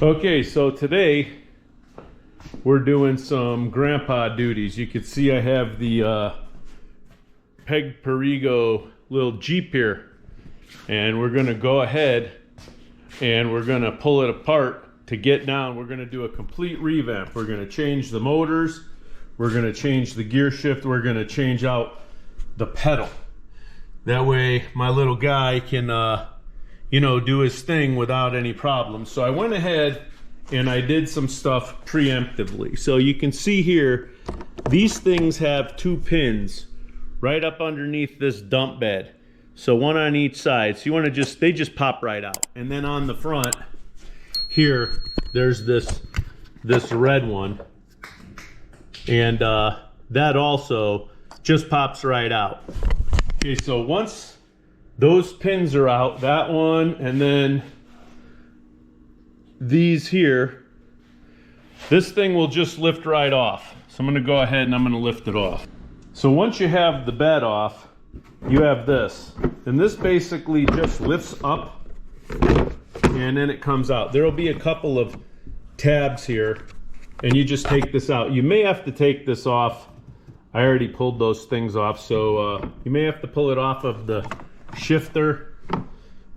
Okay, so today we're doing some grandpa duties. You can see I have the Perego little Jeep here, and we're gonna go ahead and we're gonna pull it apart to get down. We're gonna do a complete revamp. We're gonna change the motors, we're gonna change the gear shift, we're gonna change out the pedal. That way my little guy can do his thing without any problems. So I went ahead and I did some stuff preemptively. So you can see here, these things have 2 pins right up underneath this dump bed. So one on each side. So you want to they just pop right out. And then on the front here, there's this red one. And that also just pops right out. Okay, so once those pins are out, that one, and then these here, this thing will just lift right off. So I'm gonna go ahead and I'm gonna lift it off. So once you have the bed off, you have this. And this basically just lifts up and then it comes out. There'll be a couple of tabs here and you just take this out. You may have to take this off. I already pulled those things off, so you may have to pull it off of the shifter,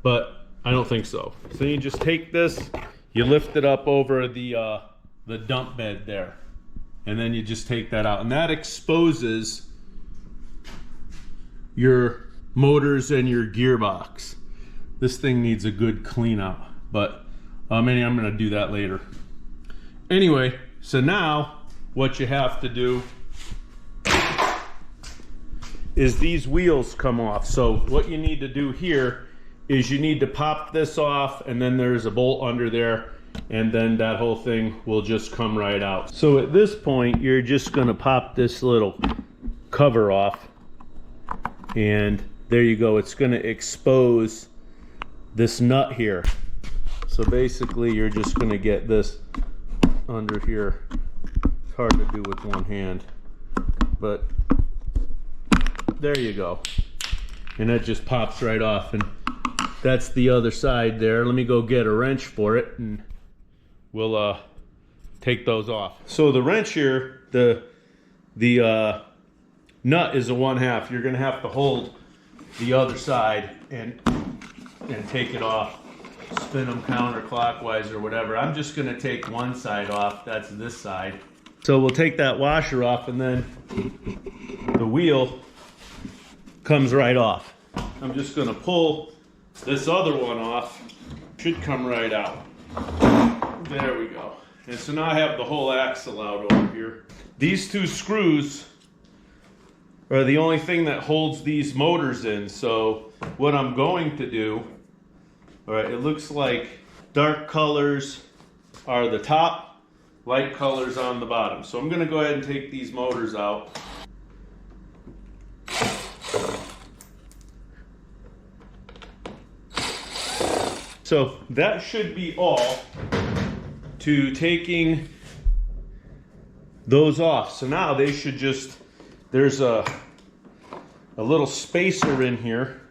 but I don't think so. So you just take this, you lift it up over the dump bed there, and then you just take that out, and that exposes your motors and your gearbox. This thing needs a good clean out, but maybe I'm gonna do that later. Anyway, so now what you have to do is these wheels come off. So what you need to do here is you need to pop this off, and then there's a bolt under there, and then that whole thing will just come right out. So at this point, you're just gonna pop this little cover off, and there you go. It's gonna expose this nut here. So basically, you're just gonna get this under here. It's hard to do with one hand, but there you go. And that just pops right off, and that's the other side there. Let me go get a wrench for it and we'll take those off. So the wrench here, the nut is a 1/2. You're gonna have to hold the other side and take it off. Spin them counterclockwise or whatever. I'm just gonna take one side off, that's this side. So we'll take that washer off, and then the wheel comes right off. I'm just gonna pull this other one off. Should come right out. There we go. And so now I have the whole axle out over here. These 2 screws are the only thing that holds these motors in. So what I'm going to do, all right, it looks like dark colors are the top, light colors on the bottom. So I'm gonna go ahead and take these motors out. So that should be all to taking those off. So now they should just, there's a little spacer in here.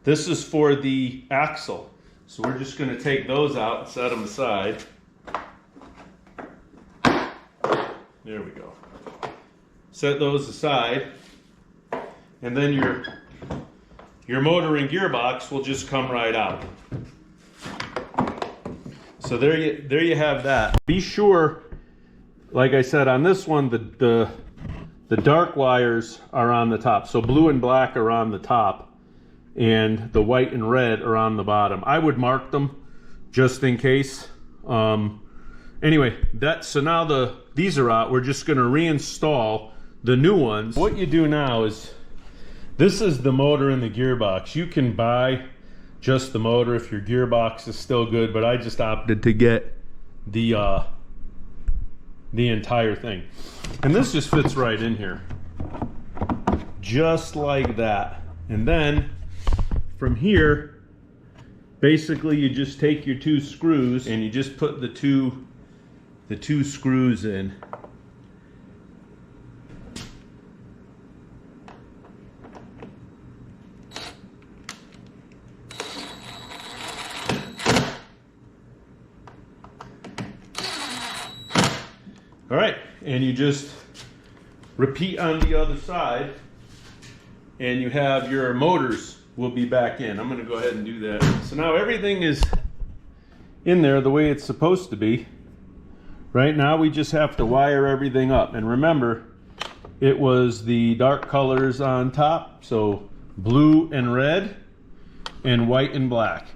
This is for the axle. So we're just gonna take those out and set them aside. There we go. Set those aside. And then your motor and gearbox will just come right out. So there you have that. Be sure, like I said, on this one, the dark wires are on the top. So blue and black are on the top, and the white and red are on the bottom. I would mark them just in case. Anyway, so now these are out. We're just gonna reinstall the new ones. What you do now is, this is the motor and the gearbox. You can buy just the motor if your gearbox is still good, but I just opted to get the entire thing. And this just fits right in here. Just like that. And then from here, basically you just take your 2 screws and you just put the two screws in. All right, and you just repeat on the other side, and you have your motors will be back in. I'm gonna go ahead and do that. So now everything is in there the way it's supposed to be. Right now we just have to wire everything up. And remember, it was the dark colors on top, so blue and red and white and black.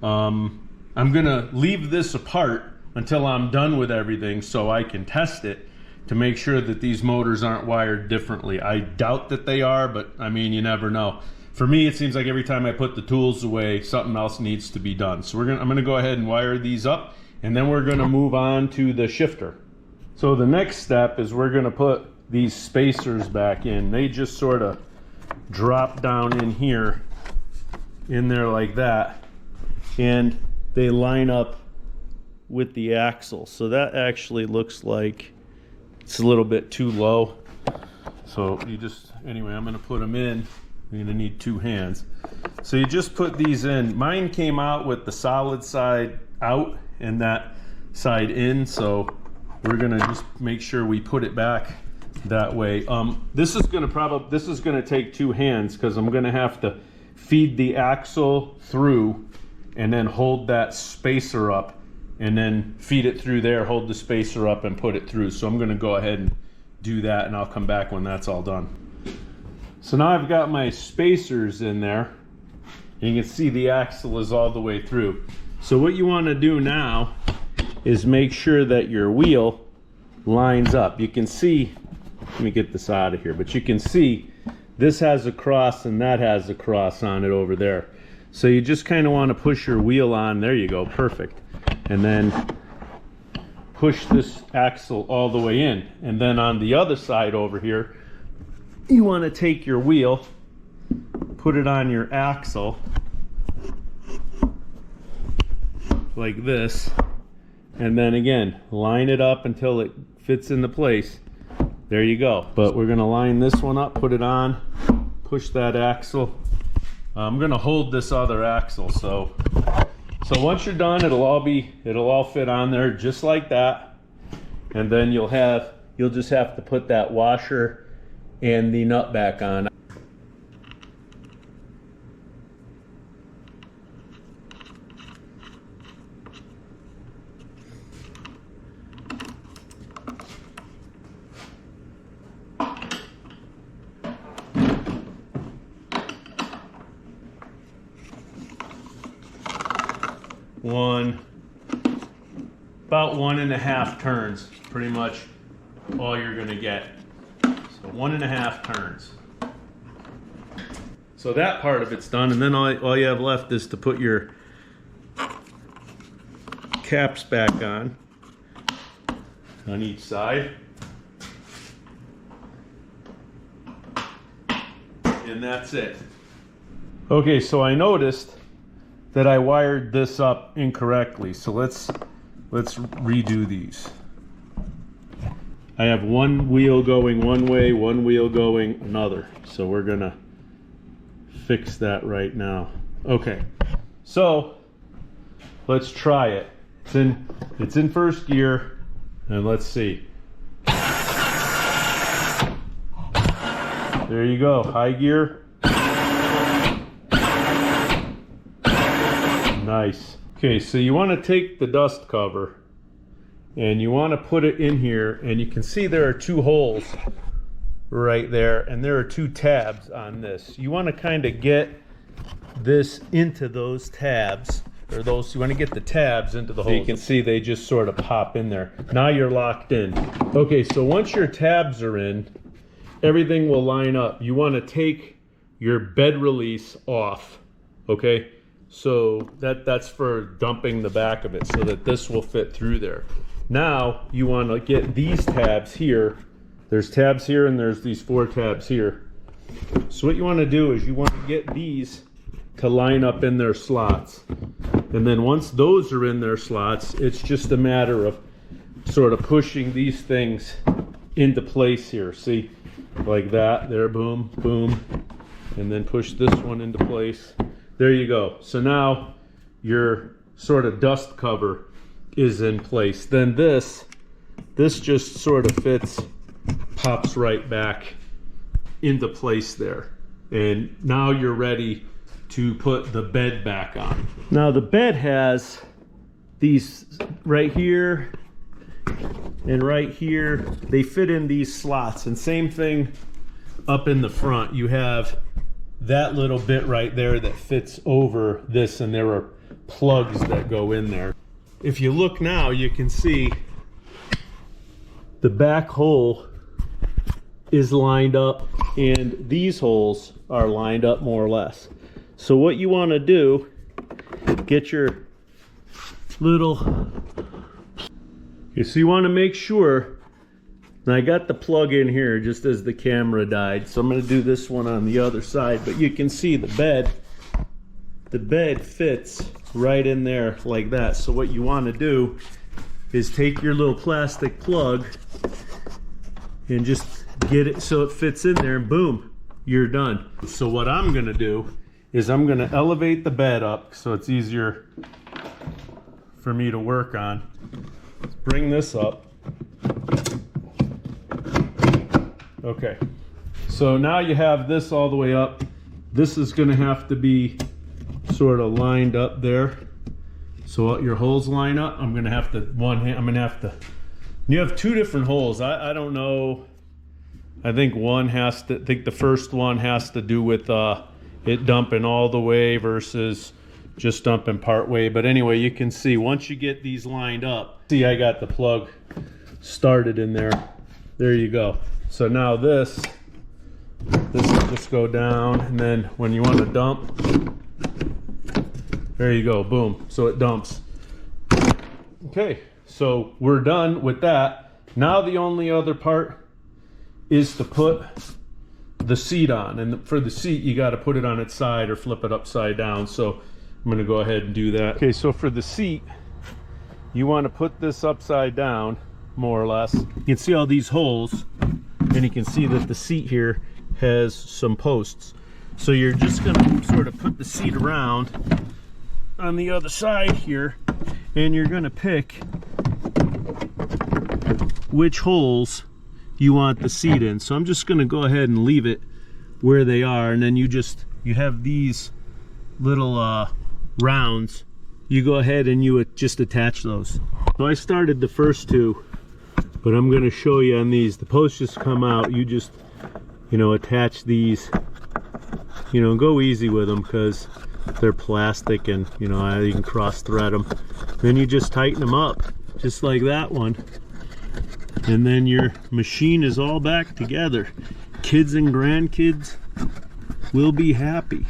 I'm gonna leave this apart until I'm done with everything so I can test it to make sure that these motors aren't wired differently. I doubt that they are, but I mean, you never know. For me, it seems like every time I put the tools away, something else needs to be done. So I'm gonna go ahead and wire these up, and then we're gonna move on to the shifter. So the next step is we're gonna put these spacers back in. They just sort of drop down in here, in there like that, and they line up with the axle. So that actually looks like it's a little bit too low. So you just, anyway, I'm gonna put them in. You're gonna need 2 hands. So you just put these in. Mine came out with the solid side out and that side in, so we're gonna just make sure we put it back that way. This is gonna take 2 hands because I'm gonna have to feed the axle through and then hold that spacer up and then feed it through there, hold the spacer up and put it through. So I'm gonna go ahead and do that, and I'll come back when that's all done. So now I've got my spacers in there, and you can see the axle is all the way through. So what you wanna do now is make sure that your wheel lines up. You can see, let me get this out of here, but you can see this has a cross and that has a cross on it over there. So you just kind of want to push your wheel on. There you go, perfect. And then push this axle all the way in. And then on the other side over here, you want to take your wheel, put it on your axle like this, and then again, line it up until it fits into place. There you go. But we're gonna line this one up, put it on, push that axle. I'm gonna hold this other axle, so once you're done, it'll all fit on there just like that. And then you'll just have to put that washer and the nut back on. About 1.5 turns, pretty much all you're gonna get. So 1.5 turns. So that part of it's done, and then all you have left is to put your caps back on each side. And that's it. Okay, so I noticed that I wired this up incorrectly. So let's redo these. I have one wheel going one way, one wheel going another. So we're gonna fix that right now. Okay, so let's try it. It's in first gear, and let's see. There you go, high gear. Nice. Okay, so you want to take the dust cover and you want to put it in here, and you can see there are 2 holes right there, and there are 2 tabs on this. You want to kind of get this into those tabs, or those, you want to get the tabs into the holes. So you can see they just sort of pop in there. Now you're locked in. Okay, so once your tabs are in, everything will line up. You want to take your bed release off, okay? So that's for dumping the back of it so that this will fit through there. Now you want to get these tabs here. There's tabs here and there's these 4 tabs here. So what you want to do is you want to get these to line up in their slots. And then once those are in their slots, it's just a matter of sort of pushing these things into place here. See, like that, there, boom, boom. And then push this one into place. There you go. So now your sort of dust cover is in place. Then this this just sort of fits, pops right back into place there. And now you're ready to put the bed back on. Now the bed has these right here and right here. They fit in these slots, and same thing up in the front. You have that little bit right there that fits over this, and there are plugs that go in there. If you look now, you can see the back hole is lined up, and these holes are lined up more or less. So what you want to do, get your little, so you want to make sure. And I got the plug in here just as the camera died, so I'm going to do this one on the other side. But you can see the bed fits right in there like that. So what you want to do is take your little plastic plug and just get it so it fits in there, and boom, you're done. So what I'm going to do is I'm going to elevate the bed up so it's easier for me to work on. Let's bring this up. Okay, so now you have this all the way up. This is going to have to be sort of lined up there. So your holes line up. I'm going to have to, you have two different holes. I don't know. I think the first one has to do with it dumping all the way versus just dumping part way. But anyway, you can see once you get these lined up, see I got the plug started in there. There you go. So now this will just go down, and then when you want to dump, there you go, boom, so it dumps. Okay, so we're done with that. Now the only other part is to put the seat on, and for the seat you got to put it on its side or flip it upside down. So I'm going to go ahead and do that. Okay, so for the seat, you want to put this upside down, more or less. You can see all these holes, and you can see that the seat here has some posts. So you're just going to sort of put the seat around on the other side here, and you're going to pick which holes you want the seat in. So I'm just going to go ahead and leave it where they are, and then you have these little rounds. You go ahead and you just attach those. So I started the first two, but I'm going to show you on these. The posts just come out. You just, attach these. Go easy with them because they're plastic, and you can cross thread them. Then you just tighten them up, just like that one. And then your machine is all back together. Kids and grandkids will be happy.